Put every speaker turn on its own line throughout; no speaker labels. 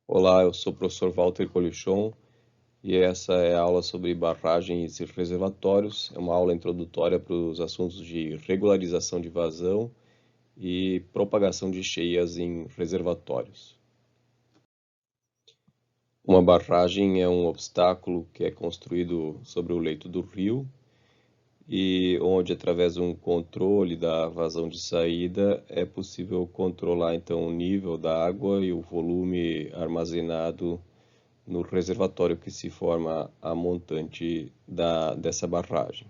Olá, eu sou o professor Walter Colichon e essa é a aula sobre barragens e reservatórios. É uma aula introdutória para os assuntos de regularização de vazão e propagação de cheias em reservatórios. Uma barragem é um obstáculo que é construído sobre o leito do rio e onde, através de um controle da vazão de saída, é possível controlar então o nível da água e o volume armazenado no reservatório que se forma a montante dessa barragem.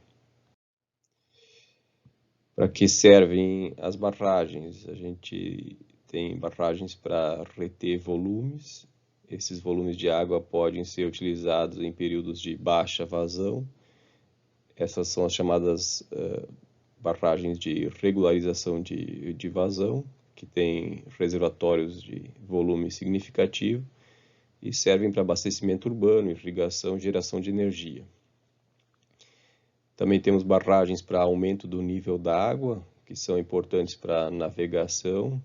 Para que servem as barragens? A gente tem barragens para reter volumes. Esses volumes de água podem ser utilizados em períodos de baixa vazão. Essas são as chamadas barragens de regularização de vazão, que têm reservatórios de volume significativo e servem para abastecimento urbano, irrigação e geração de energia. Também temos barragens para aumento do nível da água, que são importantes para navegação,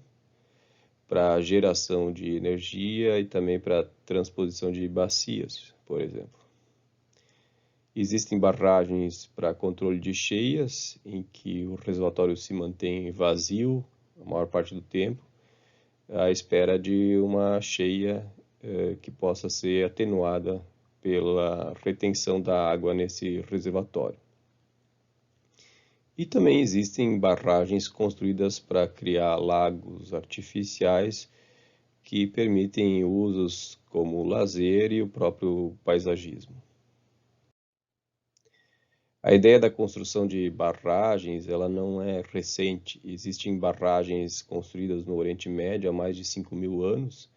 para geração de energia e também para transposição de bacias, por exemplo. Existem barragens para controle de cheias, em que o reservatório se mantém vazio a maior parte do tempo, à espera de uma cheia que possa ser atenuada pela retenção da água nesse reservatório. E também existem barragens construídas para criar lagos artificiais que permitem usos como lazer e o próprio paisagismo. A ideia da construção de barragens, ela não é recente. Existem barragens construídas no Oriente Médio há mais de 5.000 anos,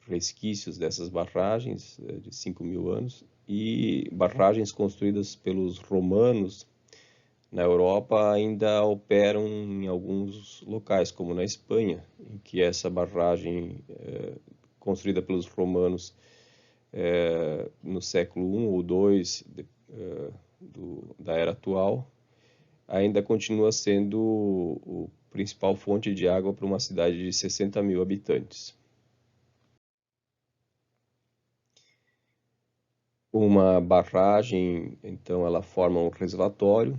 resquícios dessas barragens de 5.000 anos, e barragens construídas pelos romanos na Europa ainda operam em alguns locais, como na Espanha, em que essa barragem construída pelos romanos no século I ou II da era atual, ainda continua sendo o principal fonte de água para uma cidade de 60.000 habitantes. Uma barragem, então, ela forma um reservatório.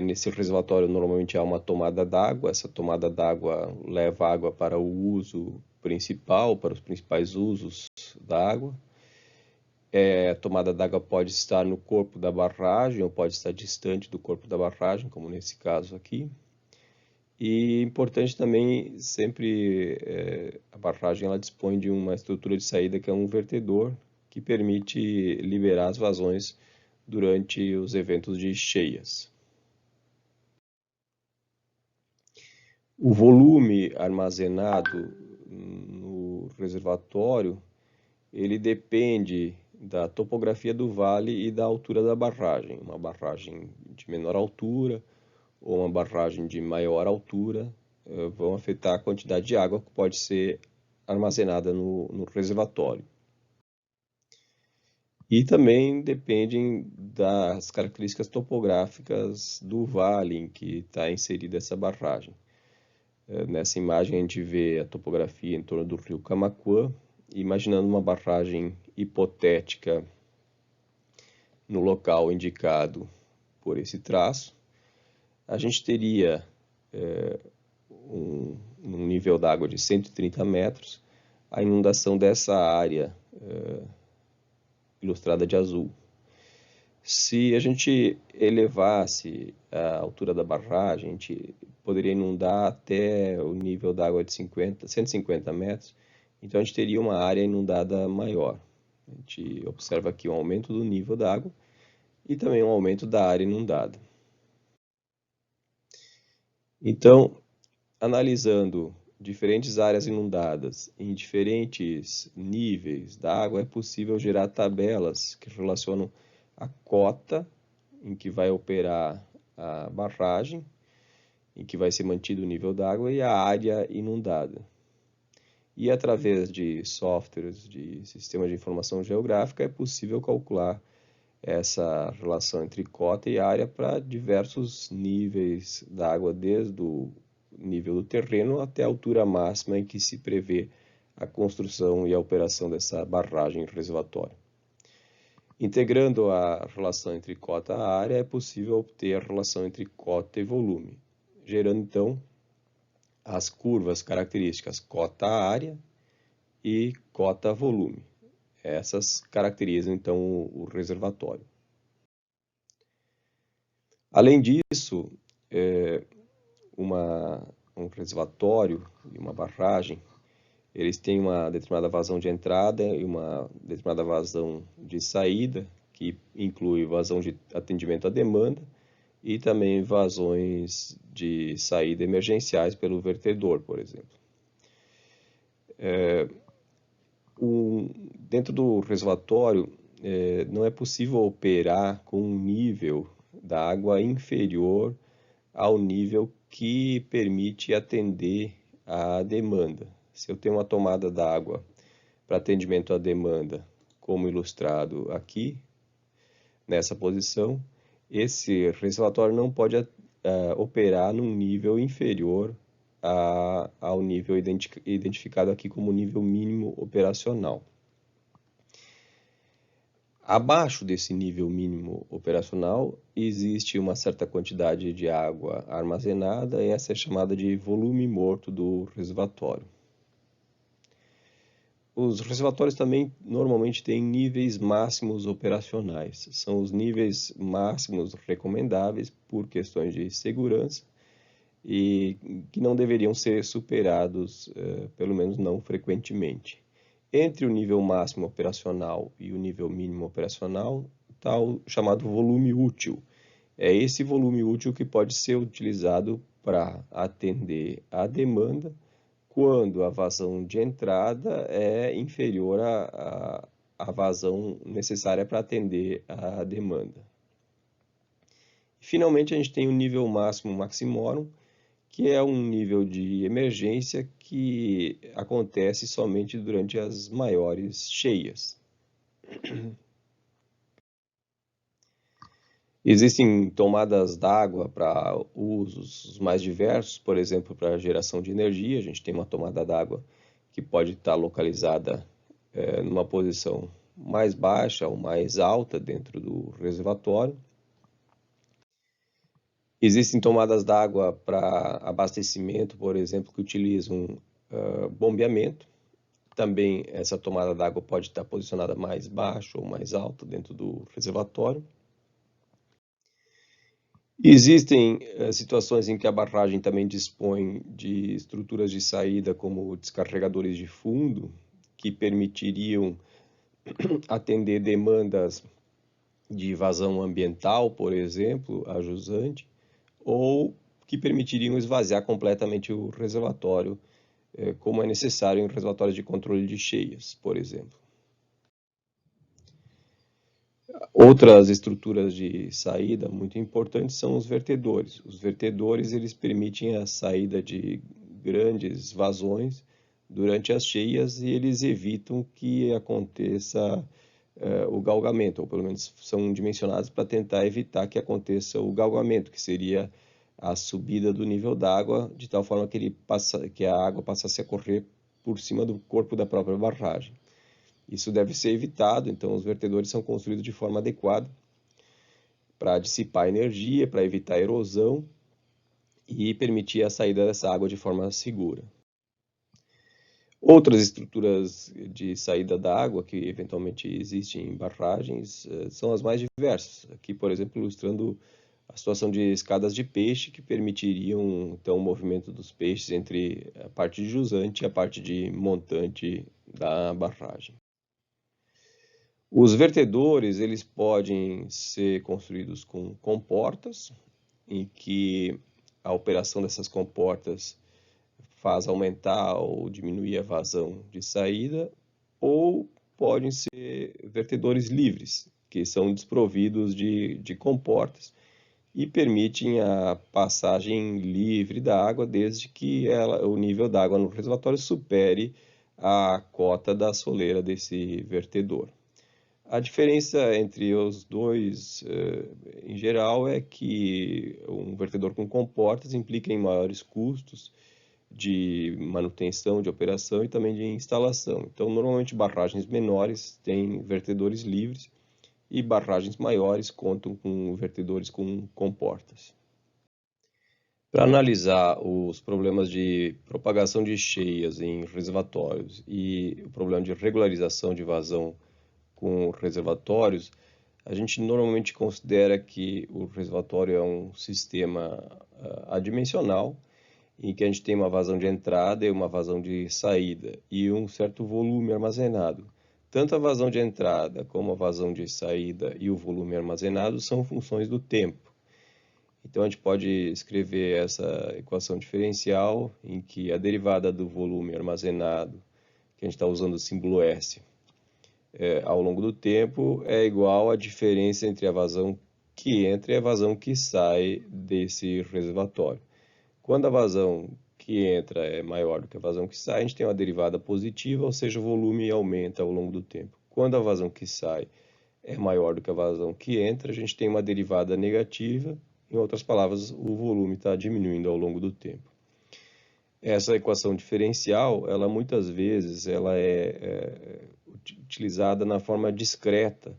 Nesse reservatório normalmente há uma tomada d'água. Essa tomada d'água leva água para o uso principal, para os principais usos da água. A tomada d'água pode estar no corpo da barragem ou pode estar distante do corpo da barragem, como nesse caso aqui. E importante também, sempre a barragem ela dispõe de uma estrutura de saída que é um vertedor, que permite liberar as vazões durante os eventos de cheias. O volume armazenado no reservatório, ele depende da topografia do vale e da altura da barragem. Uma barragem de menor altura ou uma barragem de maior altura vão afetar a quantidade de água que pode ser armazenada no reservatório. E também dependem das características topográficas do vale em que está inserida essa barragem. Nessa imagem a gente vê a topografia em torno do rio Camaquã, imaginando uma barragem hipotética no local indicado por esse traço. A gente teria um nível d'água de 130 metros, a inundação dessa área ilustrada de azul. Se a gente elevasse a altura da barragem, a gente poderia inundar até o nível d'água de 150 metros, então a gente teria uma área inundada maior. A gente observa aqui um aumento do nível da água e também um aumento da área inundada. Então, analisando diferentes áreas inundadas em diferentes níveis da água, é possível gerar tabelas que relacionam a cota em que vai operar a barragem, em que vai ser mantido o nível d'água, e a área inundada. E através de softwares de sistemas de informação geográfica é possível calcular essa relação entre cota e área para diversos níveis da água, desde o nível do terreno até a altura máxima em que se prevê a construção e a operação dessa barragem reservatório. Integrando a relação entre cota e área, é possível obter a relação entre cota e volume, gerando então as curvas características cota-área e cota-volume. Essas caracterizam então o reservatório. Além disso, um reservatório e uma barragem, eles têm uma determinada vazão de entrada e uma determinada vazão de saída, que inclui vazão de atendimento à demanda e também vazões de saída emergenciais pelo vertedor, por exemplo. Dentro do reservatório, não é possível operar com um nível da água inferior ao nível que permite atender à demanda. Se eu tenho uma tomada d'água para atendimento à demanda, como ilustrado aqui, nessa posição, esse reservatório não pode operar num nível inferior ao nível identificado aqui como nível mínimo operacional. Abaixo desse nível mínimo operacional, existe uma certa quantidade de água armazenada, e essa é chamada de volume morto do reservatório. Os reservatórios também normalmente têm níveis máximos operacionais. São os níveis máximos recomendáveis por questões de segurança e que não deveriam ser superados, pelo menos não frequentemente. Entre o nível máximo operacional e o nível mínimo operacional está o chamado volume útil. É esse volume útil que pode ser utilizado para atender à demanda quando a vazão de entrada é inferior à vazão necessária para atender à demanda. E, finalmente, a gente tem o nível máximo maximorum, que é um nível de emergência que acontece somente durante as maiores cheias. Existem tomadas d'água para usos mais diversos, por exemplo, para geração de energia. A gente tem uma tomada d'água que pode estar localizada numa posição mais baixa ou mais alta dentro do reservatório. Existem tomadas d'água para abastecimento, por exemplo, que utilizam bombeamento. Também essa tomada d'água pode estar posicionada mais baixo ou mais alta dentro do reservatório. Existem situações em que a barragem também dispõe de estruturas de saída, como descarregadores de fundo, que permitiriam atender demandas de vazão ambiental, por exemplo, a jusante, ou que permitiriam esvaziar completamente o reservatório, como é necessário em reservatórios de controle de cheias, por exemplo. Outras estruturas de saída muito importantes são os vertedores. Os vertedores, eles permitem a saída de grandes vazões durante as cheias e eles evitam que aconteça o galgamento, ou pelo menos são dimensionados para tentar evitar que aconteça o galgamento, que seria a subida do nível d'água, de tal forma que a água passasse a correr por cima do corpo da própria barragem. Isso deve ser evitado, então os vertedores são construídos de forma adequada para dissipar energia, para evitar erosão e permitir a saída dessa água de forma segura. Outras estruturas de saída da água que eventualmente existem em barragens são as mais diversas. Aqui, por exemplo, ilustrando a situação de escadas de peixe que permitiriam então o movimento dos peixes entre a parte de jusante e a parte de montante da barragem. Os vertedores, eles podem ser construídos com comportas, em que a operação dessas comportas faz aumentar ou diminuir a vazão de saída, ou podem ser vertedores livres, que são desprovidos de comportas e permitem a passagem livre da água, desde que o nível da água no reservatório supere a cota da soleira desse vertedor. A diferença entre os dois, em geral, é que um vertedor com comportas implica em maiores custos de manutenção, de operação e também de instalação. Então, normalmente barragens menores têm vertedores livres e barragens maiores contam com vertedores com comportas. Para analisar os problemas de propagação de cheias em reservatórios e o problema de regularização de vazão com reservatórios, a gente normalmente considera que o reservatório é um sistema adimensional, em que a gente tem uma vazão de entrada e uma vazão de saída, e um certo volume armazenado. Tanto a vazão de entrada como a vazão de saída e o volume armazenado são funções do tempo. Então, a gente pode escrever essa equação diferencial, em que a derivada do volume armazenado, que a gente está usando o símbolo S, ao longo do tempo, é igual à diferença entre a vazão que entra e a vazão que sai desse reservatório. Quando a vazão que entra é maior do que a vazão que sai, a gente tem uma derivada positiva, ou seja, o volume aumenta ao longo do tempo. Quando a vazão que sai é maior do que a vazão que entra, a gente tem uma derivada negativa. Em outras palavras, o volume está diminuindo ao longo do tempo. Essa equação diferencial, ela muitas vezes ela é utilizada na forma discreta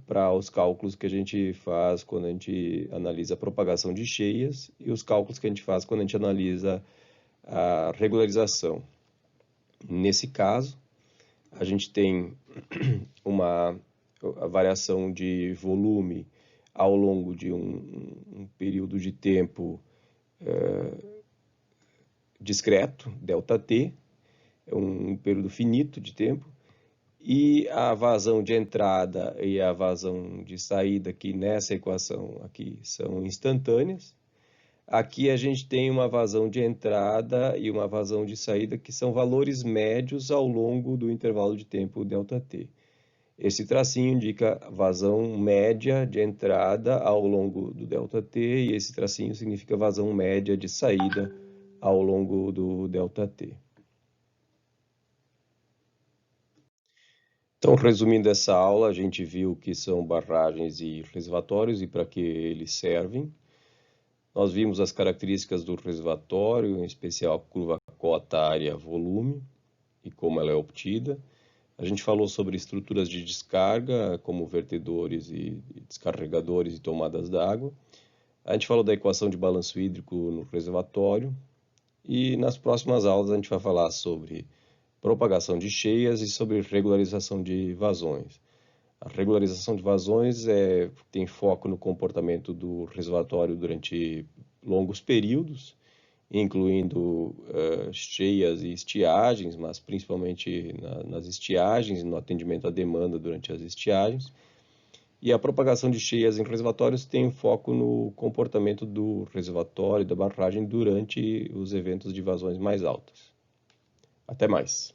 para os cálculos que a gente faz quando a gente analisa a propagação de cheias e os cálculos que a gente faz quando a gente analisa a regularização. Nesse caso, a gente tem uma variação de volume ao longo de um período de tempo discreto, ΔT, é um período finito de tempo, e a vazão de entrada e a vazão de saída, que nessa equação aqui são instantâneas. Aqui a gente tem uma vazão de entrada e uma vazão de saída, que são valores médios ao longo do intervalo de tempo ΔT. Esse tracinho indica vazão média de entrada ao longo do ΔT, e esse tracinho significa vazão média de saída ao longo do ΔT. Então, resumindo essa aula, a gente viu o que são barragens e reservatórios e para que eles servem. Nós vimos as características do reservatório, em especial a curva cota área-volume e como ela é obtida. A gente falou sobre estruturas de descarga, como vertedores e descarregadores e tomadas d'água. A gente falou da equação de balanço hídrico no reservatório. E nas próximas aulas a gente vai falar sobre propagação de cheias e sobre regularização de vazões. A regularização de vazões tem foco no comportamento do reservatório durante longos períodos, incluindo cheias e estiagens, mas principalmente nas estiagens e no atendimento à demanda durante as estiagens. E a propagação de cheias em reservatórios tem foco no comportamento do reservatório e da barragem durante os eventos de vazões mais altas. Até mais!